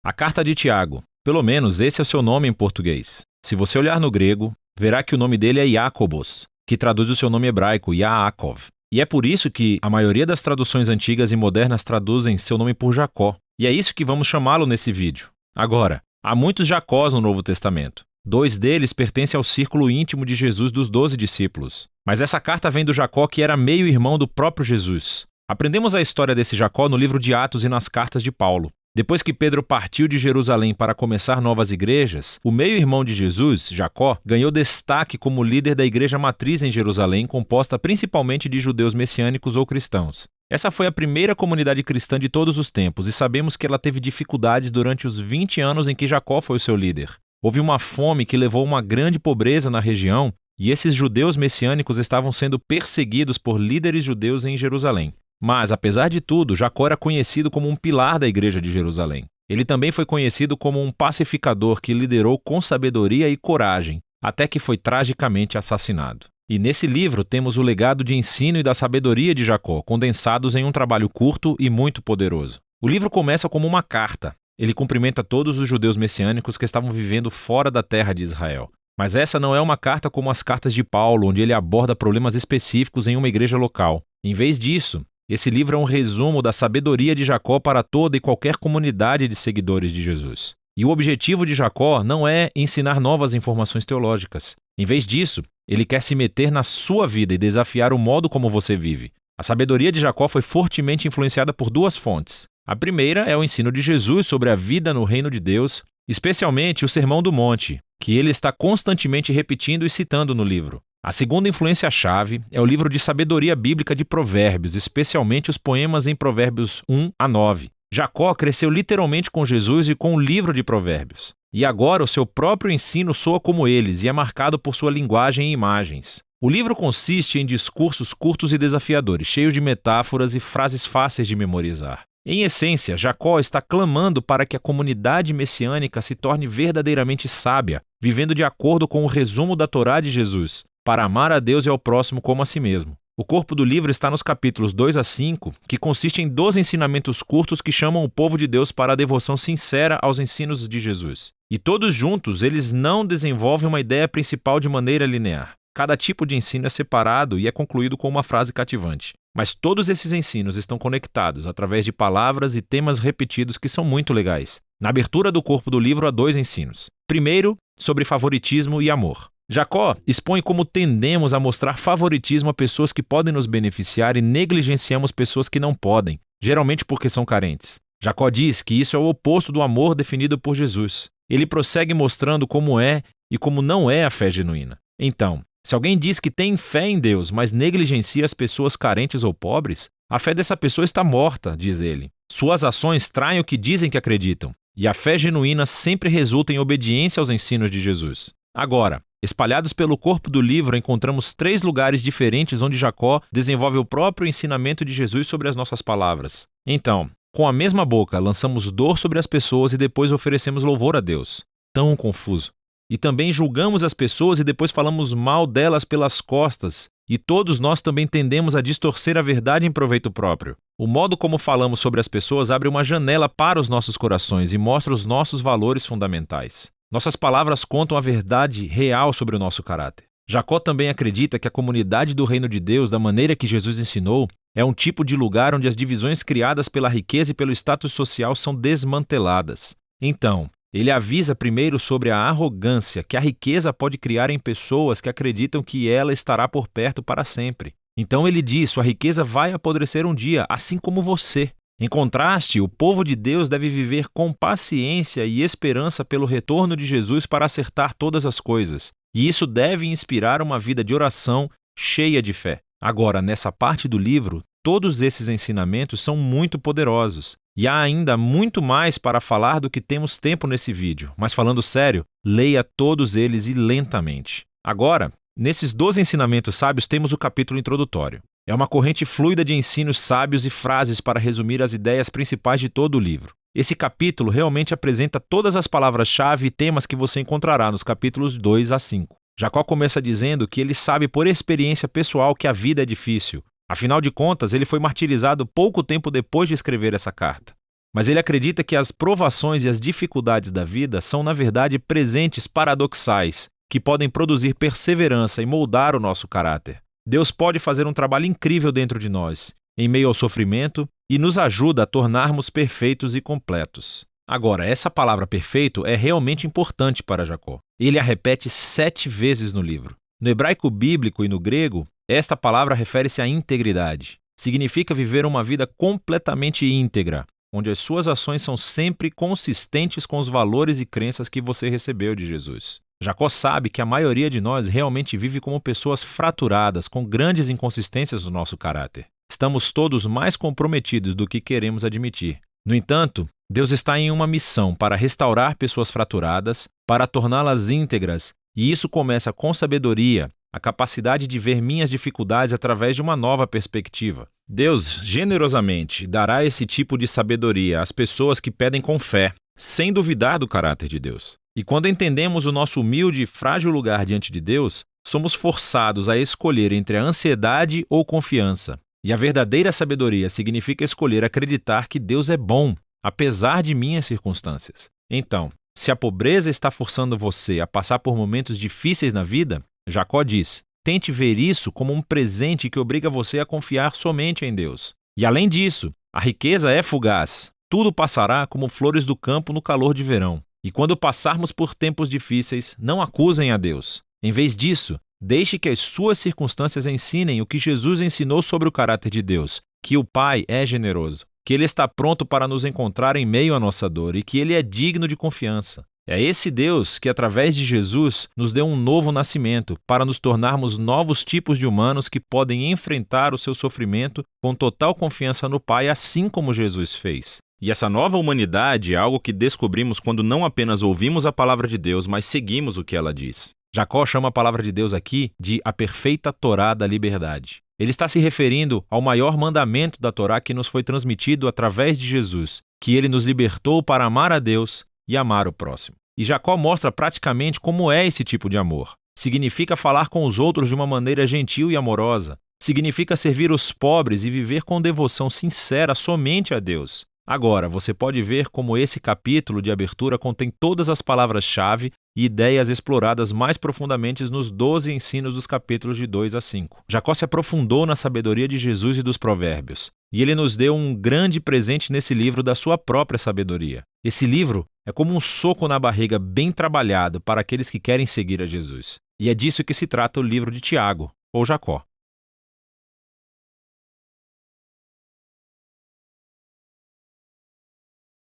A carta de Tiago. Pelo menos esse é o seu nome em português. Se você olhar no grego, verá que o nome dele é Jacobos, que traduz o seu nome hebraico, Yaakov. E é por isso que a maioria das traduções antigas e modernas traduzem seu nome por Jacó. E é isso que vamos chamá-lo nesse vídeo. Agora, há muitos Jacós no Novo Testamento. 2 deles pertencem ao círculo íntimo de Jesus dos 12 discípulos. Mas essa carta vem do Jacó que era meio-irmão do próprio Jesus. Aprendemos a história desse Jacó no livro de Atos e nas cartas de Paulo. Depois que Pedro partiu de Jerusalém para começar novas igrejas, o meio-irmão de Jesus, Jacó, ganhou destaque como líder da igreja matriz em Jerusalém, composta principalmente de judeus messiânicos ou cristãos. Essa foi a primeira comunidade cristã de todos os tempos e sabemos que ela teve dificuldades durante os 20 anos em que Jacó foi o seu líder. Houve uma fome que levou a uma grande pobreza na região e esses judeus messiânicos estavam sendo perseguidos por líderes judeus em Jerusalém. Mas, apesar de tudo, Jacó era conhecido como um pilar da igreja de Jerusalém. Ele também foi conhecido como um pacificador que liderou com sabedoria e coragem, até que foi tragicamente assassinado. E nesse livro temos o legado de ensino e da sabedoria de Jacó, condensados em um trabalho curto e muito poderoso. O livro começa como uma carta. Ele cumprimenta todos os judeus messiânicos que estavam vivendo fora da terra de Israel. Mas essa não é uma carta como as cartas de Paulo, onde ele aborda problemas específicos em uma igreja local. Em vez disso, esse livro é um resumo da sabedoria de Jacó para toda e qualquer comunidade de seguidores de Jesus. E o objetivo de Jacó não é ensinar novas informações teológicas. Em vez disso, ele quer se meter na sua vida e desafiar o modo como você vive. A sabedoria de Jacó foi fortemente influenciada por 2 fontes. A primeira é o ensino de Jesus sobre a vida no reino de Deus, especialmente o Sermão do Monte, que ele está constantemente repetindo e citando no livro. A segunda influência-chave é o livro de sabedoria bíblica de Provérbios, especialmente os poemas em Provérbios 1 a 9. Jacó cresceu literalmente com Jesus e com o livro de Provérbios. E agora o seu próprio ensino soa como eles e é marcado por sua linguagem e imagens. O livro consiste em discursos curtos e desafiadores, cheios de metáforas e frases fáceis de memorizar. Em essência, Jacó está clamando para que a comunidade messiânica se torne verdadeiramente sábia, vivendo de acordo com o resumo da Torá de Jesus, para amar a Deus e ao próximo como a si mesmo. O corpo do livro está nos capítulos 2 a 5, que consiste em 12 ensinamentos curtos que chamam o povo de Deus para a devoção sincera aos ensinos de Jesus. E todos juntos, eles não desenvolvem uma ideia principal de maneira linear. Cada tipo de ensino é separado e é concluído com uma frase cativante. Mas todos esses ensinos estão conectados através de palavras e temas repetidos que são muito legais. Na abertura do corpo do livro há 2 ensinos. Primeiro, sobre favoritismo e amor. Jacó expõe como tendemos a mostrar favoritismo a pessoas que podem nos beneficiar e negligenciamos pessoas que não podem, geralmente porque são carentes. Jacó diz que isso é o oposto do amor definido por Jesus. Ele prossegue mostrando como é e como não é a fé genuína. Então, se alguém diz que tem fé em Deus, mas negligencia as pessoas carentes ou pobres, a fé dessa pessoa está morta, diz ele. Suas ações traem o que dizem que acreditam, e a fé genuína sempre resulta em obediência aos ensinos de Jesus. Agora, espalhados pelo corpo do livro, encontramos 3 lugares diferentes onde Jacó desenvolve o próprio ensinamento de Jesus sobre as nossas palavras. Então, com a mesma boca, lançamos dor sobre as pessoas e depois oferecemos louvor a Deus. Tão confuso. E também julgamos as pessoas e depois falamos mal delas pelas costas. E todos nós também tendemos a distorcer a verdade em proveito próprio. O modo como falamos sobre as pessoas abre uma janela para os nossos corações e mostra os nossos valores fundamentais. Nossas palavras contam a verdade real sobre o nosso caráter. Jacó também acredita que a comunidade do reino de Deus, da maneira que Jesus ensinou, é um tipo de lugar onde as divisões criadas pela riqueza e pelo status social são desmanteladas. Então, ele avisa primeiro sobre a arrogância que a riqueza pode criar em pessoas que acreditam que ela estará por perto para sempre. Então ele diz: sua riqueza vai apodrecer um dia, assim como você. Em contraste, o povo de Deus deve viver com paciência e esperança pelo retorno de Jesus para acertar todas as coisas. E isso deve inspirar uma vida de oração cheia de fé. Agora, nessa parte do livro, todos esses ensinamentos são muito poderosos. E há ainda muito mais para falar do que temos tempo nesse vídeo. Mas falando sério, leia todos eles e lentamente. Agora, nesses 12 ensinamentos sábios temos o capítulo introdutório. É uma corrente fluida de ensinos sábios e frases para resumir as ideias principais de todo o livro. Esse capítulo realmente apresenta todas as palavras-chave e temas que você encontrará nos capítulos 2 a 5. Jacó começa dizendo que ele sabe por experiência pessoal que a vida é difícil. Afinal de contas, ele foi martirizado pouco tempo depois de escrever essa carta. Mas ele acredita que as provações e as dificuldades da vida são, na verdade, presentes paradoxais, que podem produzir perseverança e moldar o nosso caráter. Deus pode fazer um trabalho incrível dentro de nós, em meio ao sofrimento, e nos ajuda a tornarmos perfeitos e completos. Agora, essa palavra perfeito é realmente importante para Jacó. Ele a repete 7 vezes no livro. No hebraico bíblico e no grego, esta palavra refere-se à integridade. Significa viver uma vida completamente íntegra, onde as suas ações são sempre consistentes com os valores e crenças que você recebeu de Jesus. Jacó sabe que a maioria de nós realmente vive como pessoas fraturadas, com grandes inconsistências no nosso caráter. Estamos todos mais comprometidos do que queremos admitir. No entanto, Deus está em uma missão para restaurar pessoas fraturadas, para torná-las íntegras, e isso começa com sabedoria, a capacidade de ver minhas dificuldades através de uma nova perspectiva. Deus generosamente dará esse tipo de sabedoria às pessoas que pedem com fé, sem duvidar do caráter de Deus. E quando entendemos o nosso humilde e frágil lugar diante de Deus, somos forçados a escolher entre a ansiedade ou confiança. E a verdadeira sabedoria significa escolher acreditar que Deus é bom, apesar de minhas circunstâncias. Então, se a pobreza está forçando você a passar por momentos difíceis na vida, Jacó diz: tente ver isso como um presente que obriga você a confiar somente em Deus. E além disso, a riqueza é fugaz. Tudo passará como flores do campo no calor de verão. E quando passarmos por tempos difíceis, não acusem a Deus. Em vez disso, deixe que as suas circunstâncias ensinem o que Jesus ensinou sobre o caráter de Deus, que o Pai é generoso, que Ele está pronto para nos encontrar em meio à nossa dor e que Ele é digno de confiança. É esse Deus que, através de Jesus, nos deu um novo nascimento para nos tornarmos novos tipos de humanos que podem enfrentar o seu sofrimento com total confiança no Pai, assim como Jesus fez. E essa nova humanidade é algo que descobrimos quando não apenas ouvimos a palavra de Deus, mas seguimos o que ela diz. Jacó chama a palavra de Deus aqui de a perfeita Torá da liberdade. Ele está se referindo ao maior mandamento da Torá que nos foi transmitido através de Jesus, que ele nos libertou para amar a Deus e amar o próximo. E Jacó mostra praticamente como é esse tipo de amor. Significa falar com os outros de uma maneira gentil e amorosa. Significa servir os pobres e viver com devoção sincera somente a Deus. Agora, você pode ver como esse capítulo de abertura contém todas as palavras-chave e ideias exploradas mais profundamente nos 12 ensinos dos capítulos de 2 a 5. Jacó se aprofundou na sabedoria de Jesus e dos provérbios, e ele nos deu um grande presente nesse livro da sua própria sabedoria. Esse livro é como um soco na barriga bem trabalhado para aqueles que querem seguir a Jesus. E é disso que se trata o livro de Tiago, ou Jacó.